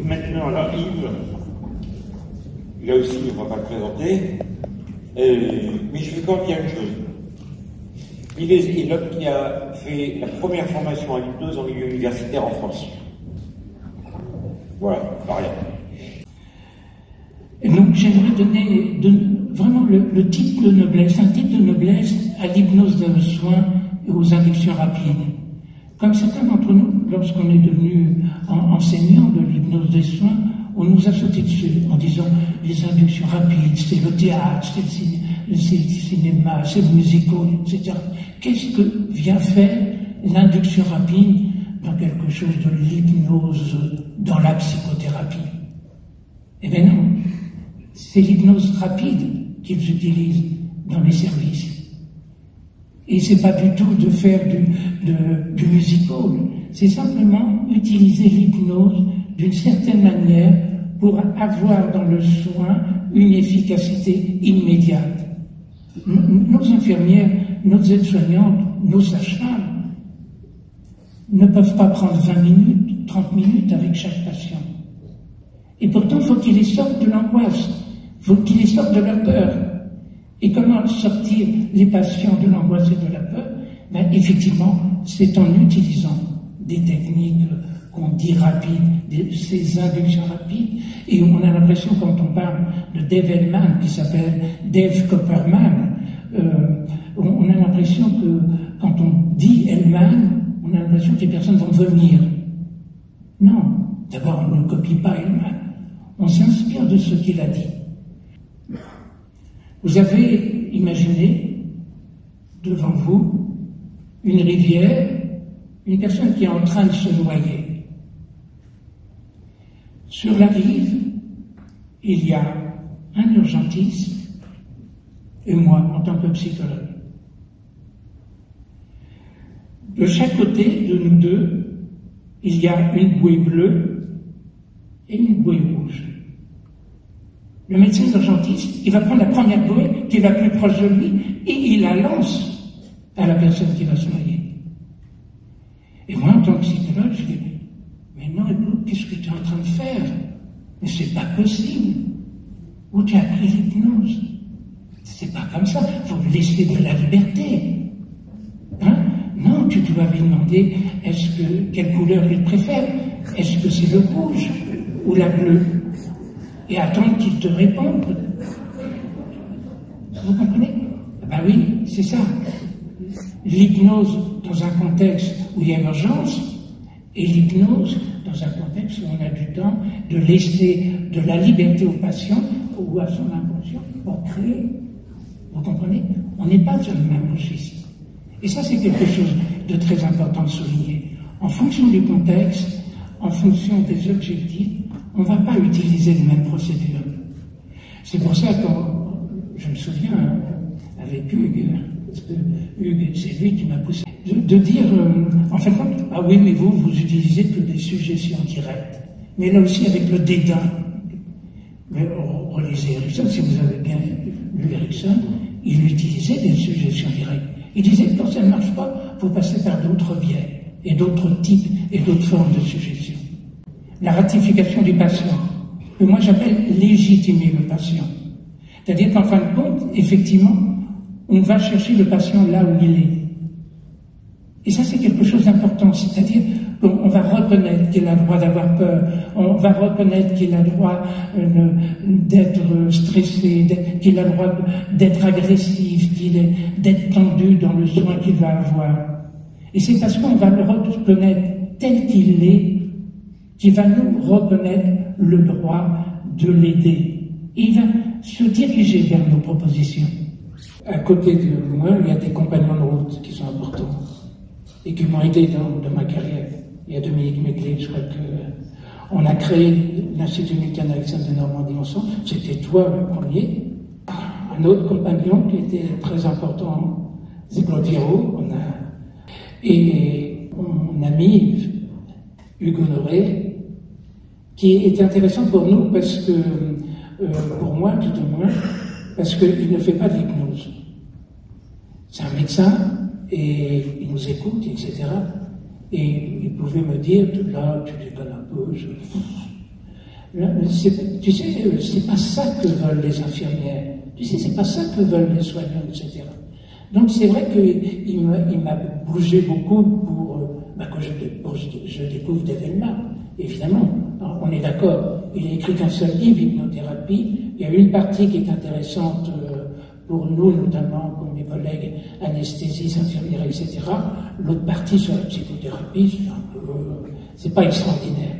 Et maintenant, alors Yves, là aussi, on ne va pas le présenter, mais je veux quand même dire une chose. Yves est l'homme qui a fait la première formation à l'hypnose en milieu universitaire en France. Voilà, pas rien. Et donc j'aimerais donner vraiment le type de noblesse, un type de noblesse à l'hypnose de soins et aux inductions rapides. Comme certains d'entre nous, lorsqu'on est devenu enseignant de l'hypnose des soins, on nous a sauté dessus en disant les inductions rapides, c'est le théâtre, c'est le cinéma, c'est le musical, etc. Qu'est-ce que vient faire l'induction rapide dans quelque chose de l'hypnose, dans la psychothérapie? Eh bien non, c'est l'hypnose rapide qu'ils utilisent dans les services. Et c'est pas du tout de faire du musical, c'est simplement utiliser l'hypnose d'une certaine manière pour avoir dans le soin une efficacité immédiate. Nos infirmières, nos aides-soignantes, nos sages-femmes ne peuvent pas prendre 20 minutes, 30 minutes avec chaque patient. Et pourtant, faut qu'ils les sortent de l'angoisse, faut qu'ils les sortent de la peur. Et comment sortir les patients de l'angoisse et de la peur? Ben, effectivement, c'est en utilisant des techniques qu'on dit rapides, ces inductions rapides, et on a l'impression, quand on parle de Dave Hellman, qui s'appelle Dave Copperman, on a l'impression que quand on dit Hellman, on a l'impression que les personnes vont vomir. Non, d'abord on ne copie pas Hellman, on s'inspire de ce qu'il a dit. Vous avez imaginé devant vous une rivière, une personne qui est en train de se noyer. Sur la rive, il y a un urgentiste et moi en tant que psychologue. De chaque côté de nous deux, il y a une bouée bleue et une bouée rouge. Le médecin urgentiste, il va prendre la première bouée qui est la plus proche de lui et il la lance à la personne qui va se noyer. Et moi, en tant que psychologue, je dis, mais non, écoute, qu'est-ce que tu es en train de faire? Mais c'est pas possible. Où tu as appris l'hypnose? C'est pas comme ça. Il faut laisser de la liberté. Hein? Non, tu dois lui demander quelle couleur il préfère. Est-ce que c'est le rouge ou la bleue? Et attendre qu'il te réponde. Vous comprenez? Ben oui, c'est ça. L'hypnose dans un contexte où il y a urgence, et l'hypnose dans un contexte où on a du temps de laisser de la liberté au patient ou à son inconscient pour créer. Vous comprenez? On n'est pas sur le même registre. Et ça, c'est quelque chose de très important de souligner. En fonction du contexte, en fonction des objectifs, on ne va pas utiliser les mêmes procédures. C'est pour ça que je me souviens avec Hugues, parce que Hugues, c'est lui qui m'a poussé, de dire, en fait, ah oui, mais vous utilisez que des suggestions directes. Mais là aussi avec le dédain. Mais relisez Erickson, si vous avez bien lu Erickson, il utilisait des suggestions directes. Il disait que quand ça ne marche pas, il faut passer par d'autres biais, et d'autres types, et d'autres formes de suggestions. La ratification du patient, que moi j'appelle légitimer le patient. C'est-à-dire qu'en fin de compte, effectivement, on va chercher le patient là où il est. Et ça, c'est quelque chose d'important, c'est-à-dire qu'on va reconnaître qu'il a le droit d'avoir peur, on va reconnaître qu'il a le droit d'être stressé, qu'il a le droit d'être agressif, d'être tendu dans le soin qu'il va avoir. Et c'est parce qu'on va le reconnaître tel qu'il est, qu'il va nous reconnaître le droit de l'aider. Il va se diriger vers nos propositions. À côté de moi, il y a des compagnons de route qui sont importants et qui m'ont aidé dans ma carrière. Il y a Dominique Méglé, je crois qu'on a créé l'Institut Milton Alexandre de Normandie ensemble. C'était toi le premier. Un autre compagnon qui était très important, c'est Claude Viraud. Et mon ami Hugues Honoré, qui est intéressant pour nous parce que, pour moi tout au moins, parce qu'il ne fait pas d'hypnose. C'est un médecin et il nous écoute, etc. Et il pouvait me dire, là, tu déconnes un peu, Tu sais, c'est pas ça que veulent les infirmières. Tu sais, c'est pas ça que veulent les soignants, etc. Donc c'est vrai qu'il m'a bougé beaucoup pour que je découvre d'événements, évidemment. Alors, on est d'accord, il a écrit qu'un seul livre, Hypnothérapie. Il y a une partie qui est intéressante pour nous, notamment pour mes collègues anesthésistes, infirmières, etc. L'autre partie sur la psychothérapie, c'est pas extraordinaire.